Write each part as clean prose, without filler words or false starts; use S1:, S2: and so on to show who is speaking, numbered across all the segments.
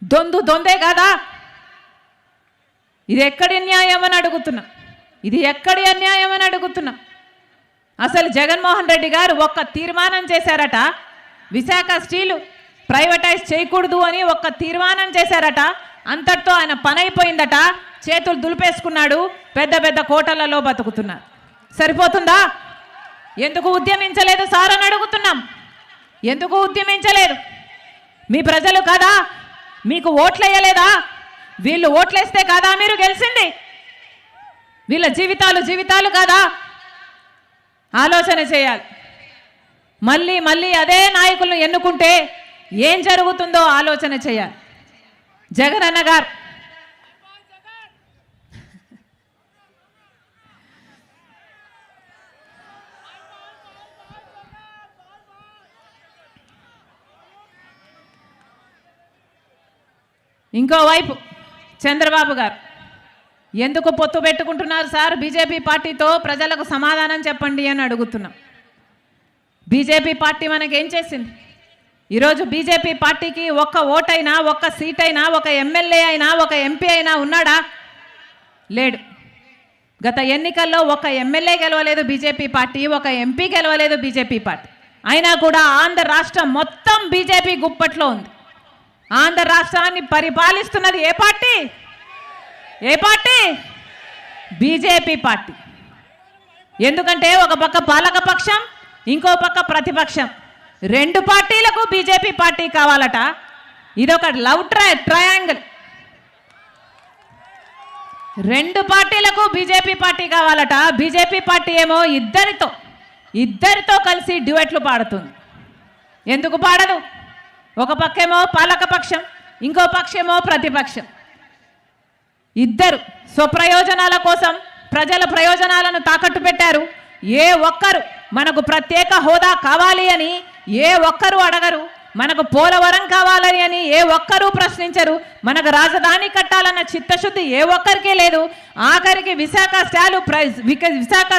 S1: దొందే కాదా? ఇది ఎక్కడి న్యాయం అని అడుగుతున్నా. ఇది ఎక్కడి అన్యాయం అని అడుగుతున్నా. అసలు జగన్మోహన్ రెడ్డి గారు ఒక్క తీర్మానం చేశారట, విశాఖ స్టీలు ప్రైవేటైజ్ చేయకూడదు అని ఒక్క తీర్మానం చేశారట. అంతటితో ఆయన పని అయిపోయిందట. చేతులు దులిపేసుకున్నాడు, పెద్ద పెద్ద కోటలలో బతుకుతున్నారు. సరిపోతుందా? ఎందుకు ఉద్యమించలేదు సార్ అని అడుగుతున్నాం. ఎందుకు ఉద్యమించలేదు? మీ ప్రజలు కదా మీకు ఓట్లేయలేదా? వీళ్ళు ఓట్లేస్తే కాదా మీరు గెలిచింది? వీళ్ళ జీవితాలు కాదా? ఆలోచన చేయాలి. మళ్ళీ మళ్ళీ అదే నాయకులను ఎన్నుకుంటే ఏం జరుగుతుందో ఆలోచన చేయాలి. జగనన్న గారు ఇంకోవైపు చంద్రబాబు గారు ఎందుకు పొత్తు పెట్టుకుంటున్నారు సార్ బీజేపీ పార్టీతో? ప్రజలకు సమాధానం చెప్పండి అని అడుగుతున్నాం. బీజేపీ పార్టీ మనకేం చేసింది? ఈరోజు బీజేపీ పార్టీకి ఒక్క ఓటైనా, ఒక్క సీట్ అయినా, ఒక ఎమ్మెల్యే అయినా, ఒక ఎంపీ అయినా ఉన్నాడా? లేడు. గత ఎన్నికల్లో ఒక ఎమ్మెల్యే గెలవలేదు బీజేపీ పార్టీ, ఒక ఎంపీ గెలవలేదు బీజేపీ పార్టీ. అయినా కూడా ఆంధ్ర రాష్ట్రం మొత్తం బీజేపీ గుప్పట్లో ఉంది. ఆంధ్ర రాష్ట్రాన్ని పరిపాలిస్తున్నది ఏ పార్టీ? ఏ పార్టీ? BJP party. ఎందుకంటే ఒక పక్క పాలకపక్షం, ఇంకో పక్క ప్రతిపక్షం. రెండు పార్టీలకు బీజేపీ పార్టీ కావాలట. ఇదొక లవ్ ట్రయాంగిల్. రెండు పార్టీలకు బీజేపీ పార్టీ కావాలట. బీజేపీ పార్టీ ఏమో ఇద్దరితో కలిసి డ్యూయెట్లు పాడుతుంది. ఎందుకు పాడదు? ఒక పక్కేమో పాలకపక్షం, ఇంకో పక్షేమో ప్రతిపక్షం. ఇద్దరు స్వప్రయోజనాల కోసం ప్రజల ప్రయోజనాలను తాకట్టు పెట్టారు. ఏ ఒక్కరు మనకు ప్రత్యేక హోదా కావాలి అని ఏ ఒక్కరు అడగరు. మనకు పోలవరం కావాలని అని ఏ ఒక్కరూ ప్రశ్నించరు. మనకు రాజధాని కట్టాలన్న చిత్తశుద్ధి ఏ ఒక్కరికి లేదు. ఆఖరికి విశాఖ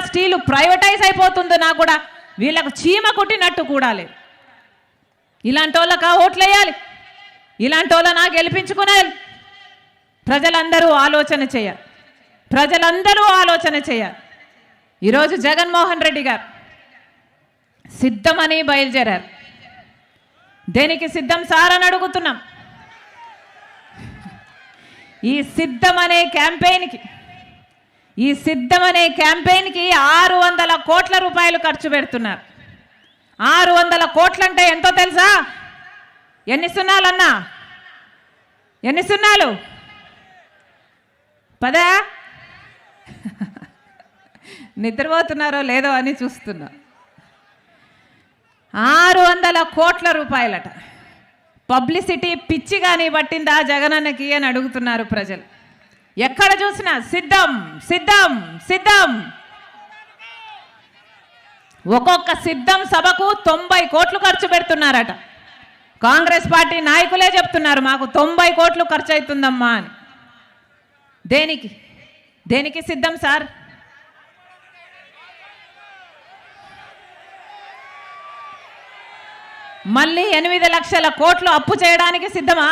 S1: స్టీలు ప్రైవేటైజ్ అయిపోతుందో కూడా వీళ్ళకు చీమ కుట్టినట్టు కూడా లేదు. ఇలాంటి వాళ్ళకా ఓట్లేయాలి? ఇలాంటి వాళ్ళనా గెలిపించుకునేయాలి? ప్రజలందరూ ఆలోచన చేయాలి. ప్రజలందరూ ఆలోచన చేయాలి. ఈరోజు జగన్మోహన్ రెడ్డి గారు సిద్ధమని బయలుదేరారు. దేనికి సిద్ధం సార్ అని అడుగుతున్నాం. ఈ సిద్ధం అనే క్యాంపెయిన్కి 600 కోట్ల రూపాయలు ఖర్చు పెడుతున్నారు. 600 కోట్లంటే ఎంతో తెలుసా? ఎన్ని సున్నాలన్నా? ఎన్ని సున్నాలు? 10? నిద్రపోతున్నారో లేదో అని చూస్తున్నా. 600 కోట్ల రూపాయలట. పబ్లిసిటీ పిచ్చి కానీ పట్టిందా జగనన్నకి అని అడుగుతున్నారు ప్రజలు. ఎక్కడ చూసినా సిద్ధం సిద్ధం సిద్ధం. ఒక్కొక్క సిద్ధం సభకు 90 కోట్లు ఖర్చు పెడుతున్నారట. కాంగ్రెస్ పార్టీ నాయకులే చెప్తున్నారు మాకు 90 కోట్లు ఖర్చు అవుతుందమ్మా అని. దేనికి సిద్ధం సార్? మళ్ళీ 8 లక్షల కోట్లు అప్పు చేయడానికి సిద్ధమా?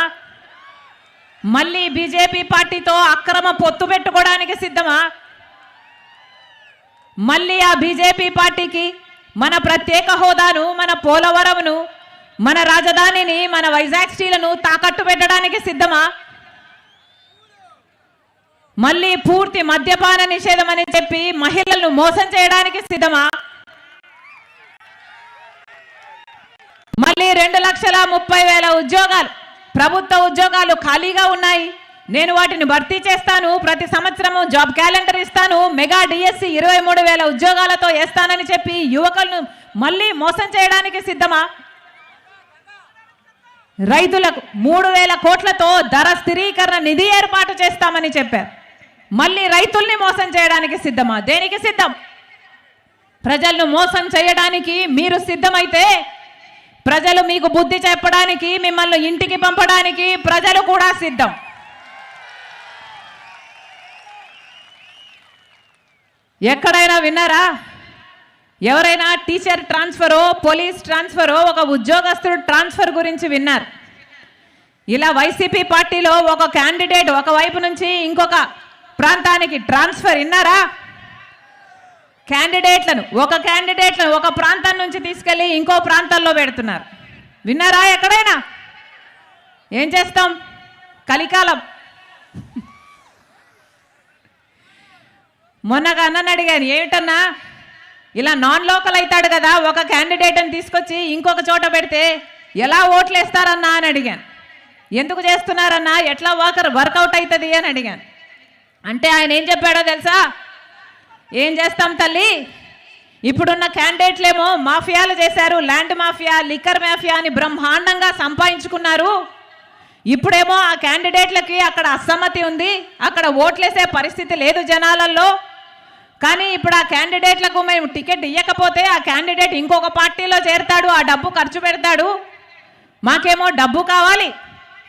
S1: మళ్ళీ బీజేపీ పార్టీతో అక్రమ పొత్తు పెట్టుకోవడానికి సిద్ధమా? మళ్ళీ ఆ బీజేపీ పార్టీకి మన ప్రత్యేక హోదాను, మన పోలవరంను, మన రాజధానిని, మన వైజాగ్ స్టీలను తాకట్టు పెట్టడానికి సిద్ధమా? మళ్ళీ పూర్తి మద్యపాన నిషేధం అని చెప్పి మహిళలను మోసం చేయడానికి సిద్ధమా? మళ్ళీ 2,30,000 ఉద్యోగాలు, ప్రభుత్వ ఉద్యోగాలు ఖాళీగా ఉన్నాయి, నేను వాటిని భర్తీ చేస్తాను, ప్రతి సంవత్సరము జాబ్ క్యాలెండర్ ఇస్తాను, మెగా డిఎస్సి 23,000 ఉద్యోగాలతో వేస్తానని చెప్పి యువకులను మళ్ళీ మోసం చేయడానికి సిద్ధమా? రైతులకు 3,000 కోట్లతో ధర స్థిరీకరణ నిధి ఏర్పాటు చేస్తామని చెప్పారు. మళ్ళీ రైతుల్ని మోసం చేయడానికి సిద్ధమా? దేనికి సిద్ధం? ప్రజలను మోసం చేయడానికి మీరు సిద్ధమైతే ప్రజలు మీకు బుద్ధి చెప్పడానికి, మిమ్మల్ని ఇంటికి పంపడానికి ప్రజలు కూడా సిద్ధం. ఎక్కడైనా విన్నారా? ఎవరైనా టీచర్ ట్రాన్స్ఫరో, పోలీస్ ట్రాన్స్ఫరో, ఒక ఉద్యోగస్తుడు ట్రాన్స్ఫర్ గురించి విన్నారు? ఇలా వైసీపీ పార్టీలో ఒక క్యాండిడేట్ ఒకవైపు నుంచి ఇంకొక ప్రాంతానికి ట్రాన్స్ఫర్ విన్నారా? క్యాండిడేట్లను ఒక ప్రాంతం నుంచి తీసుకెళ్ళి ఇంకో ప్రాంతంలో పెడుతున్నారు. విన్నారా ఎక్కడైనా? ఏం చేస్తాం? కలికాలం. మొన్నగా అన్నని అడిగాను, ఏమిటన్నా ఇలా నాన్ లోకల్ అవుతాడు కదా, ఒక క్యాండిడేట్ని తీసుకొచ్చి ఇంకొక చోట పెడితే ఎలా ఓట్లు వేస్తారన్నా అని అడిగాను. ఎందుకు చేస్తున్నారన్నా, ఎట్లా వర్కౌట్ అవుతుంది అని అడిగాను. అంటే ఆయన ఏం చెప్పాడో తెలుసా? ఏం చేస్తాం తల్లి, ఇప్పుడున్న క్యాండిడేట్లేమో మాఫియాలు చేశారు, ల్యాండ్ మాఫియా, లిక్కర్ మాఫియా అని బ్రహ్మాండంగా సంపాదించుకున్నారు. ఇప్పుడేమో ఆ క్యాండిడేట్లకి అక్కడ అసమ్మతి ఉంది, అక్కడ ఓట్లేసే పరిస్థితి లేదు జనాలలో. కానీ ఇప్పుడు ఆ క్యాండిడేట్లకు మేము టికెట్ ఇవ్వకపోతే ఆ క్యాండిడేట్ ఇంకొక పార్టీలో చేరుతాడు, ఆ డబ్బు ఖర్చు పెడతాడు. మాకేమో డబ్బు కావాలి,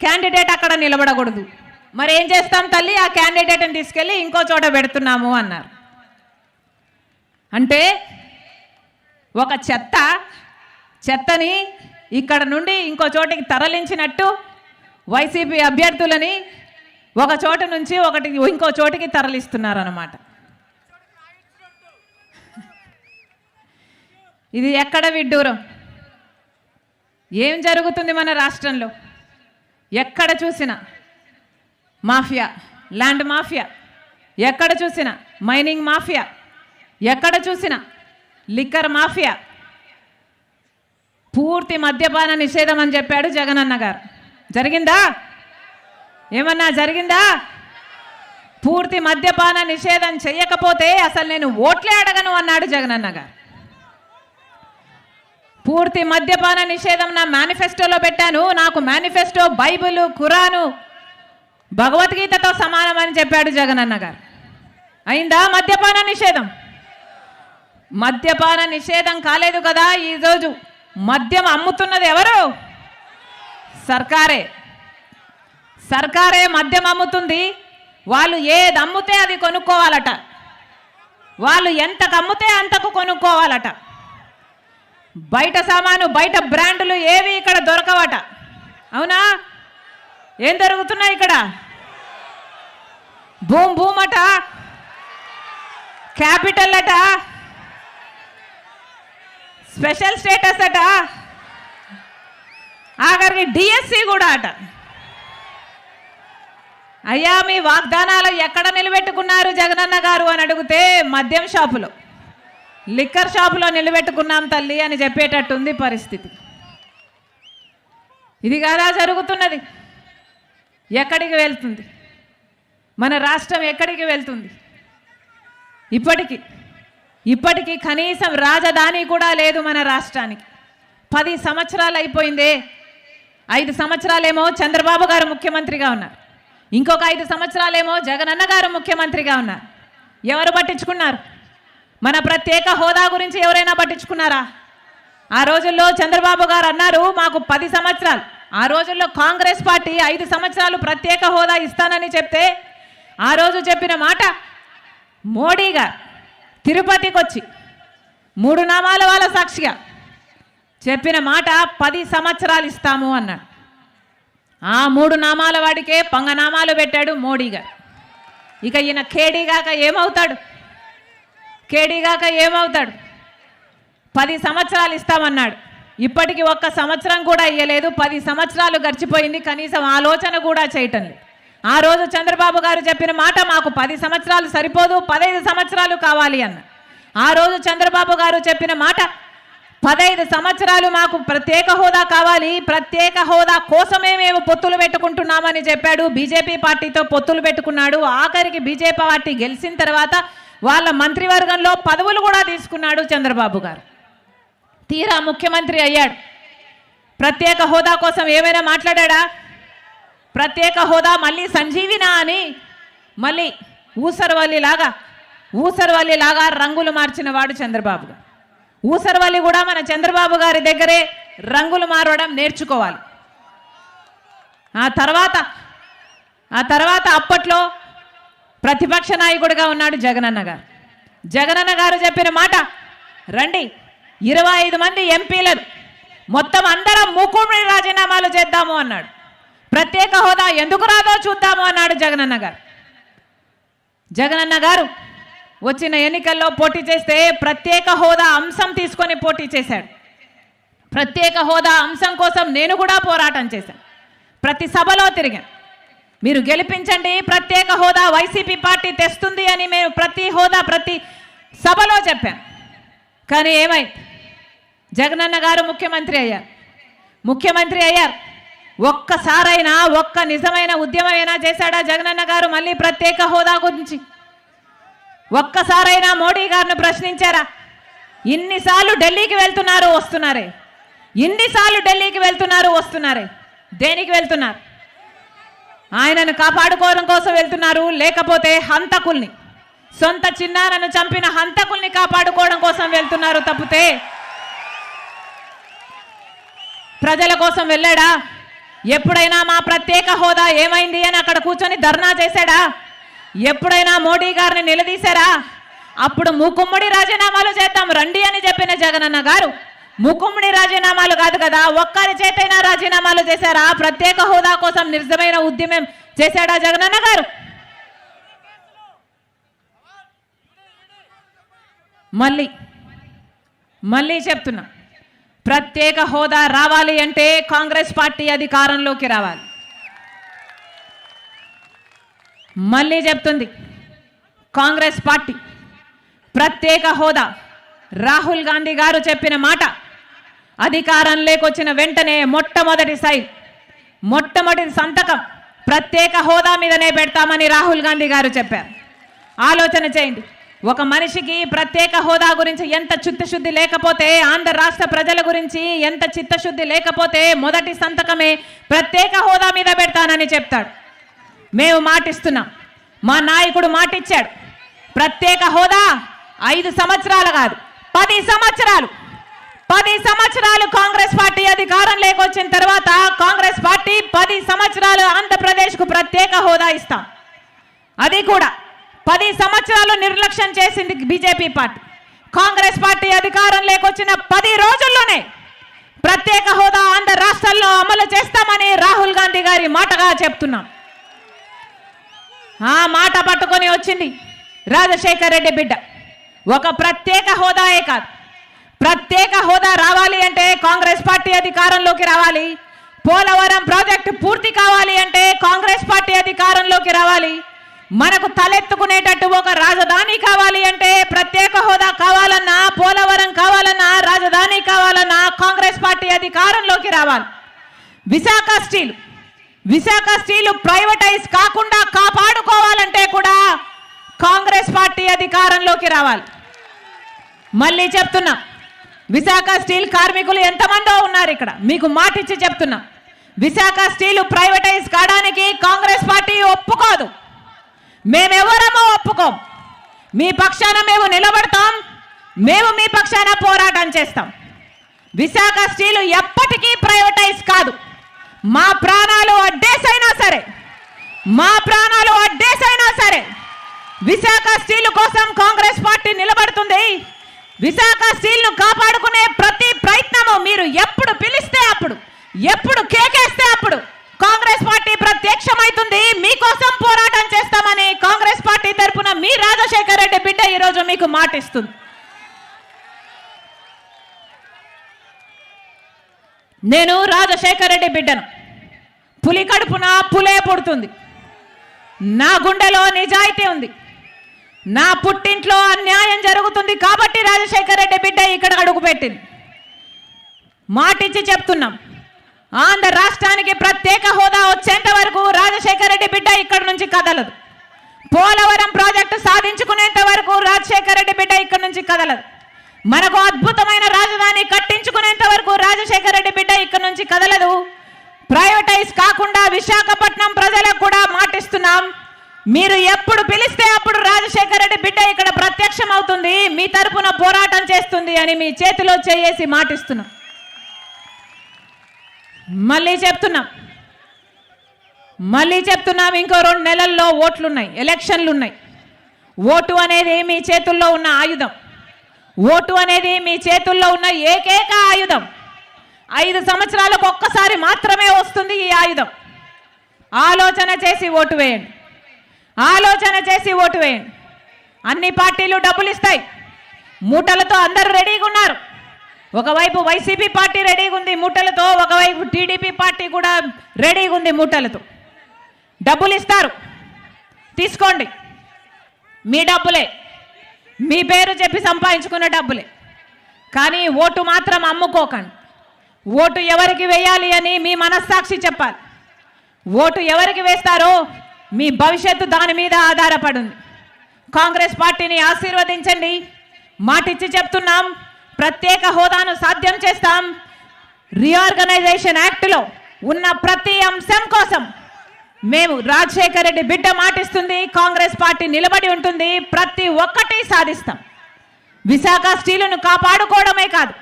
S1: క్యాండిడేట్ అక్కడ నిలబడకూడదు. మరి ఏం చేస్తాం తల్లి, ఆ క్యాండిడేట్ని తీసుకెళ్ళి ఇంకో చోట పెడుతున్నాము అన్నారు. అంటే ఒక చెత్తని ఇక్కడ నుండి ఇంకో చోటికి తరలించినట్టు వైసీపీ అభ్యర్థులని ఒక చోట నుంచి ఇంకో చోటికి తరలిస్తున్నారన్నమాట. ఇది ఎక్కడ విడ్డూరం? ఏం జరుగుతుంది మన రాష్ట్రంలో? ఎక్కడ చూసినా మాఫియా, ల్యాండ్ మాఫియా, ఎక్కడ చూసినా మైనింగ్ మాఫియా, ఎక్కడ చూసినా లిక్కర్ మాఫియా. పూర్తి మద్యపాన నిషేధం అని చెప్పాడు జగనన్న గారు. జరిగిందా? ఏమన్నా జరిగిందా? పూర్తి మద్యపాన నిషేధం చేయకపోతే అసలు నేను ఓట్లే అడగను అన్నాడు జగనన్న గారు. పూర్తి మద్యపాన నిషేధం నా మేనిఫెస్టోలో పెట్టాను, నాకు మేనిఫెస్టో బైబిల్, ఖురాను, భగవద్గీతతో సమానమని చెప్పాడు జగనన్న గారు. అయిందా మద్యపాన నిషేధం? మద్యపాన నిషేధం కాలేదు కదా. ఈరోజు మద్యం అమ్ముతున్నది ఎవరు? సర్కారే మద్యం అమ్ముతుంది. వాళ్ళు ఏది అమ్ముతే అది కొనుక్కోవాలట, వాళ్ళు ఎంతకు అమ్ముతే అంతకు కొనుక్కోవాలట. బయట సామాను, బయట బ్రాండ్లు ఏవి ఇక్కడ దొరకవట. అవునా? ఏం జరుగుతున్నాయి ఇక్కడ? భూమ్ అట, క్యాపిటల్ అట, స్పెషల్ స్టేటస్ అట, ఆఖరికి డిఎస్సి కూడా అట. అయ్యా మీ వాగ్దానాలు ఎక్కడ నిలబెట్టుకున్నారు జగనన్న గారు అని అడిగితే మద్యం షాపులో, లిక్కర్ షాపులో నిలబెట్టుకున్నాం తల్లి అని చెప్పేటట్టుంది పరిస్థితి. ఇది కాదా జరుగుతున్నది? ఎక్కడికి వెళ్తుంది మన రాష్ట్రం? ఎక్కడికి వెళ్తుంది? ఇప్పటికీ కనీసం రాజధాని కూడా లేదు మన రాష్ట్రానికి. 10 సంవత్సరాలు అయిపోయిందే. 5 సంవత్సరాలేమో చంద్రబాబు గారు ముఖ్యమంత్రిగా ఉన్నారు, ఇంకొక 5 సంవత్సరాలేమో జగనన్న గారు ముఖ్యమంత్రిగా ఉన్నారు. ఎవరు పట్టించుకున్నారు? మన ప్రత్యేక హోదా గురించి ఎవరైనా పట్టించుకున్నారా? ఆ రోజుల్లో చంద్రబాబు గారు అన్నారు మాకు 10 సంవత్సరాలు. ఆ రోజుల్లో కాంగ్రెస్ పార్టీ 5 సంవత్సరాలు ప్రత్యేక హోదా ఇస్తానని చెప్తే ఆ రోజు చెప్పిన మాట, మోడీ గారు తిరుపతికి వచ్చి 3 నామాల వాళ్ళ సాక్షిగా చెప్పిన మాట 10 సంవత్సరాలు ఇస్తాము అన్నాడు. ఆ 3 నామాల వాడికే పంగనామాలు పెట్టాడు మోడీ గారు. ఇక ఈయన కేడీగాక ఏమవుతాడు? 10 సంవత్సరాలు ఇస్తామన్నాడు. ఇప్పటికి 1 సంవత్సరం కూడా ఇయ్యలేదు. 10 సంవత్సరాలు గడిచిపోయింది, కనీసం ఆలోచన కూడా చేయటం లేదు. ఆ రోజు చంద్రబాబు గారు చెప్పిన మాట మాకు 10 సంవత్సరాలు సరిపోదు, 15 సంవత్సరాలు కావాలి అన్న. ఆ రోజు చంద్రబాబు గారు చెప్పిన మాట 15 సంవత్సరాలు మాకు ప్రత్యేక హోదా కావాలి, ప్రత్యేక హోదా కోసమే మేము పొత్తులు పెట్టుకుంటున్నామని చెప్పాడు. బీజేపీ పార్టీతో పొత్తులు పెట్టుకున్నాడు. ఆఖరికి బీజేపీ పార్టీ గెలిచిన తర్వాత వాళ్ళ మంత్రివర్గంలో పదవులు కూడా తీసుకున్నాడు చంద్రబాబు గారు. తీరా ముఖ్యమంత్రి అయ్యాడు. ప్రత్యేక హోదా కోసం ఏమైనా మాట్లాడా? ప్రత్యేక హోదా మళ్ళీ సంజీవినా అని మళ్ళీ ఊసరవల్లిలాగా రంగులు మార్చిన వాడు చంద్రబాబు గారు. ఊసరవల్లి కూడా మన చంద్రబాబు గారి దగ్గరే రంగులు మారవడం నేర్చుకోవాలి. ఆ తర్వాత అప్పట్లో ప్రతిపక్ష నాయకుడిగా ఉన్నాడు జగనన్న గారు. జగనన్న గారు చెప్పిన మాట, రండి 25 మంది ఎంపీలను మొత్తం అందరం మూకుమ్మడి రాజీనామాలు చేద్దాము అన్నాడు. ప్రత్యేక హోదా ఎందుకు రాదో చూద్దాము అన్నాడు జగనన్న గారు. జగనన్న గారు వచ్చిన ఎన్నికల్లో పోటీ చేస్తే ప్రత్యేక హోదా అంశం తీసుకొని పోటీ చేశాడు. ప్రత్యేక హోదా అంశం కోసం నేను కూడా పోరాటం చేశాను. ప్రతి సభలో తిరిగాను. మీరు గెలిపించండి, ప్రత్యేక హోదా వైసీపీ పార్టీ తెస్తుంది అని మేము ప్రతి సభలో చెప్పాను. కానీ ఏమైంది? జగనన్న గారు ముఖ్యమంత్రి అయ్యారు. ఒక్కసారైనా ఒక్క నిజమైన ఉద్యమమైనా చేశాడా జగనన్న గారు మళ్ళీ ప్రత్యేక హోదా గురించి? ఒక్కసారైనా మోడీ గారిని ప్రశ్నించారా? ఇన్నిసార్లు ఢిల్లీకి వెళ్తున్నారు వస్తున్నారే, ఇన్నిసార్లు ఢిల్లీకి వెళ్తున్నారు వస్తున్నారే, దేనికి వెళ్తున్నారు? ఆయనను కాపాడుకోవడం కోసం వెళ్తున్నారు, లేకపోతే హంతకుల్ని, సొంత చిన్నాన్నను చంపిన హంతకుల్ని కాపాడుకోవడం కోసం వెళ్తున్నారు తప్పితే ప్రజల కోసం వెళ్ళాడా? ఎప్పుడైనా మా ప్రత్యేక హోదా ఏమైంది అని అక్కడ కూర్చొని ధర్నా చేశాడా? ఎప్పుడైనా మోడీ గారిని నిలదీశారా? అప్పుడు మూకుమ్మడి రాజీనామాలు చేద్దాం రండి అని చెప్పిన జగనన్న గారు మూకుమ్మడి రాజీనామాలు కాదు కదా, ఒక్కరి చేతైనా రాజీనామాలు చేశారా? ప్రత్యేక హోదా కోసం నిజమైన ఉద్యమం చేశాడా జగనన్న గారు? మళ్ళీ చెప్తున్నా, ప్రత్యేక హోదా రావాలి అంటే కాంగ్రెస్ పార్టీ అధికారంలోకి రావాలి. మళ్ళీ చెప్తుంది, కాంగ్రెస్ పార్టీ ప్రత్యేక హోదా రాహుల్ గాంధీ గారు చెప్పిన మాట అధికారంలోకి వచ్చిన వెంటనే మొట్టమొదటి సంతకం ప్రత్యేక హోదా మీదనే పెడతామని రాహుల్ గాంధీ గారు చెప్పారు. ఆలోచన చేయండి, ఒక మనిషికి ప్రత్యేక హోదా గురించి ఎంత చిత్తశుద్ధి లేకపోతే, ఆంధ్ర రాష్ట్ర ప్రజల గురించి ఎంత చిత్తశుద్ధి లేకపోతే మొదటి సంతకమే ప్రత్యేక హోదా మీద పెడతానని చెప్తాడు. మేము మాటిస్తున్నాం, మా నాయకుడు మాటిచ్చాడు. ప్రత్యేక హోదా 5 సంవత్సరాలు కాదు 10 సంవత్సరాలు 10 సంవత్సరాలు కాంగ్రెస్ పార్టీ అధికారంలోకి వచ్చిన తర్వాత కాంగ్రెస్ పార్టీ 10 సంవత్సరాలు ఆంధ్రప్రదేశ్కు ప్రత్యేక హోదా ఇస్తాం. అది కూడా 10 సంవత్సరాలు నిర్లక్ష్యం చేసింది బీజేపీ పార్టీ. కాంగ్రెస్ పార్టీ అధికారంలోకి వచ్చిన 10 రోజుల్లోనే ప్రత్యేక హోదా ఆంధ్ర రాష్ట్రాల్లో అమలు చేస్తామని రాహుల్ గాంధీ గారి మాటగా చెప్తున్నాం. ఆ మాట పట్టుకొని వచ్చింది రాజశేఖర్ రెడ్డి బిడ్డ. ఒక ప్రత్యేక హోదాయే కాదు, ప్రత్యేక హోదా రావాలి అంటే కాంగ్రెస్ పార్టీ అధికారంలోకి రావాలి. పోలవరం ప్రాజెక్టు పూర్తి కావాలి అంటే కాంగ్రెస్ పార్టీ అధికారంలోకి రావాలి. మనకు తలెత్తుకునేటట్టు ఒక రాజధాని కావాలి అంటే ప్రత్యేక హోదా కావాలన్నా, పోలవరం కావాలన్నా, రాజధాని కావాలన్నా కాంగ్రెస్ పార్టీ అధికారంలోకి రావాలి. విశాఖ స్టీలు ప్రైవేటైజ్ కాకుండా కాపాడుకోవాలంటే కూడా కాంగ్రెస్ పార్టీ అధికారంలోకి రావాలి. మళ్ళీ చెప్తున్నా, విశాఖ స్టీల్ కార్మికులు ఎంతమందో ఉన్నారు ఇక్కడ, మీకు మాటిచ్చి చెప్తున్నా, విశాఖ స్టీలు ప్రైవేటైజ్ కావడానికి కాంగ్రెస్ పార్టీ ఒప్పుకోదు. మేమెవరమో ఒప్పుకోం. మీ పక్షాన మేము నిలబడతాం, మేము మీ పక్షాన పోరాటం చేస్తాం. విశాఖ స్టీలు ఎప్పటికీ ప్రైవేటైజ్ కాదు. మా ప్రాణాలు అడ్డేసైనా సరే విశాఖ స్టీల్ కోసం కాంగ్రెస్ పార్టీ నిలబడుతుంది. విశాఖ స్టీల్ను కాపాడుకునే ప్రతి ప్రయత్నము మీరు ఎప్పుడు పిలిస్తే అప్పుడు, ఎప్పుడు కేకేస్తే అప్పుడు కాంగ్రెస్ పార్టీ ప్రత్యక్షమవుతుంది. మీకోసం పోరాటం చేస్తామని కాంగ్రెస్ పార్టీ తరఫున మీ రాజశేఖర్ రెడ్డి బిడ్డ ఈరోజు మీకు మాటిస్తుంది. నేను రాజశేఖర్ రెడ్డి బిడ్డను. పులి కడుపున పులే పుడుతుంది. నా గుండెలో నిజాయితీ ఉంది. నా పుట్టింట్లో అన్యాయం జరుగుతుంది కాబట్టి రాజశేఖర్ రెడ్డి బిడ్డ ఇక్కడ అడుగుపెట్టింది. మాటిచ్చి చెప్తున్నాం, ఆంధ్ర రాష్ట్రానికి ప్రత్యేక హోదా వచ్చేంత వరకు రాజశేఖర్ రెడ్డి బిడ్డ ఇక్కడ నుంచి కదలదు. పోలవరం ప్రాజెక్టు సాధించుకునేంత వరకు రాజశేఖర్ రెడ్డి బిడ్డ ఇక్కడ నుంచి కదలదు. మనకు అద్భుతమైన రాజధాని కట్టించుకునేంత వరకు రాజశేఖర్ రెడ్డి బిడ్డ ఇక్కడ నుంచి కదలదు. ప్రైవేటైజ్ కాకుండా విశాఖపట్నం ప్రజలకు కూడా మాటిస్తున్నాం, మీరు ఎప్పుడు పిలిస్తే అప్పుడు రాజశేఖర్ రెడ్డి బిడ్డ ఇక్కడ ప్రత్యక్షం అవుతుంది, మీ తరపున పోరాటం చేస్తుంది అని మీ చేతిలో చేసి మాటిస్తున్నాం. మళ్ళీ చెప్తున్నాం, ఇంకో 2 నెలల్లో ఓట్లున్నాయి, ఎలక్షన్లు ఉన్నాయి. ఓటు అనేది మీ చేతుల్లో ఉన్న ఆయుధం. ఓటు అనేది మీ చేతుల్లో ఉన్న ఏకైక ఆయుధం. 5 సంవత్సరాలకు ఒక్కసారి మాత్రమే వస్తుంది ఈ ఆయుధం. ఆలోచన చేసి ఓటు వేయండి. ఆలోచన చేసి ఓటు వేయండి. అన్ని పార్టీలు డబ్బులు ఇస్తాయి. మూటలతో అందరూ రెడీగా ఉన్నారు. ఒకవైపు వైసీపీ పార్టీ రెడీగా ఉంది మూటలతో, ఒకవైపు టీడీపీ పార్టీ కూడా రెడీగా ఉంది మూటలతో. డబ్బులు ఇస్తారు, తీసుకోండి. మీ డబ్బులే, మీ పేరు చెప్పి సంపాదించుకున్న డబ్బులే. కానీ ఓటు మాత్రం అమ్ముకోకండి. ఓటు ఎవరికి వేయాలి అని మీ మనస్సాక్షి చెప్పాలి. ఓటు ఎవరికి వేస్తారో మీ భవిష్యత్తు దాని మీద ఆధారపడింది. కాంగ్రెస్ పార్టీని ఆశీర్వదించండి. మాటిచ్చి చెప్తున్నాం, ప్రత్యేక హోదాను సాధ్యం చేస్తాం. రీఆర్గనైజేషన్ యాక్ట్లో ఉన్న ప్రతి అంశం కోసం మేము రాజశేఖర రెడ్డి బిడ్డ మాటిస్తుంది, కాంగ్రెస్ పార్టీ నిలబడి ఉంటుంది. ప్రతి ఒక్కటి సాధిస్తాం. విశాఖ స్టీలును కాపాడుకోవడమే కాదు,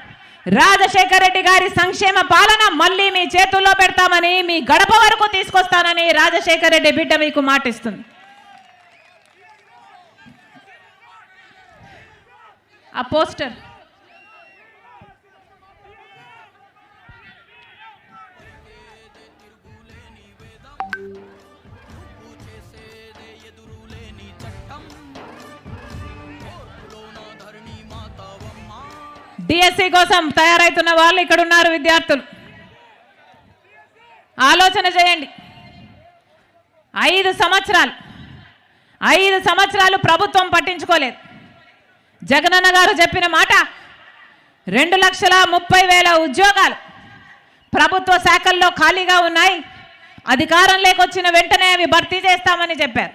S1: రాజశేఖర రెడ్డి గారి సంక్షేమ పాలన మళ్ళీ మీ చేతుల్లో పెడతామని, మీ గడప వరకు తీసుకొస్తానని రాజశేఖర రెడ్డి బిడ్డ మీకు మాటిస్తుంది. ఆ పోస్టర్ డిఎస్సి కోసం తయారైతున్న వాళ్ళు ఇక్కడ ఉన్నారు. విద్యార్థులు ఆలోచన చేయండి. 5 సంవత్సరాలు ప్రభుత్వం పట్టించుకోలేదు. జగనన్న గారు చెప్పిన మాట 2,30,000 ఉద్యోగాలు ప్రభుత్వ శాఖల్లో ఖాళీగా ఉన్నాయి. అధికారంలోకి వచ్చిన వెంటనే అవి భర్తీ చేస్తామని చెప్పారు.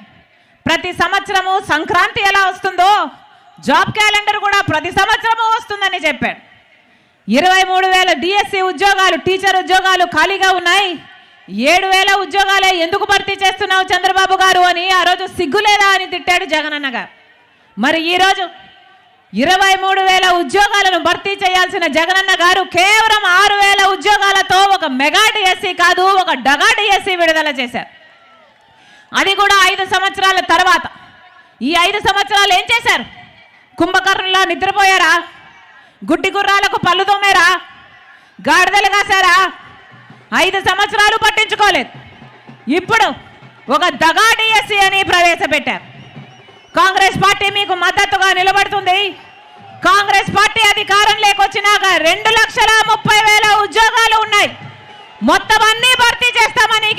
S1: ప్రతి సంవత్సరము సంక్రాంతి ఎలా వస్తుందో జాబ్ క్యాలెండర్ కూడా ప్రతి సంవత్సరము వస్తుందని చెప్పాడు. 23,000 డిఎస్సి ఉద్యోగాలు, టీచర్ ఉద్యోగాలు ఖాళీగా ఉన్నాయి. 7,000 ఉద్యోగాలే ఎందుకు భర్తీ చేస్తున్నావు చంద్రబాబు గారు అని ఆ రోజు సిగ్గులేదా అని తిట్టాడు జగనన్న గారు. మరి ఈరోజు 23,000 ఉద్యోగాలను భర్తీ చేయాల్సిన జగనన్న గారు కేవలం 6,000 ఉద్యోగాలతో ఒక మెగా డిఎస్సి కాదు, ఒక డగా డిఎస్సి విడుదల చేశారు. అది కూడా 5 సంవత్సరాల తర్వాత. ఈ 5 సంవత్సరాలు ఏం చేశారు? కుంభకర్ణులా నిద్రపోయారా? గుడ్డి గుర్రాలకు పళ్ళు తోమారా? గాడిదలు కాసారా? 5 సంవత్సరాలు పట్టించుకోలేదు. ఇప్పుడు ఒక దగా డిఎస్సి అని ప్రవేశపెట్టారు. కాంగ్రెస్ పార్టీ మీకు మద్దతుగా నిలబడుతుంది. కాంగ్రెస్ పార్టీ అధికారం లేకొచ్చినాక 2,30,000 ఉద్యోగాలు ఉన్నాయి. మొత్తం అన్ని భర్తీ చేస్తామని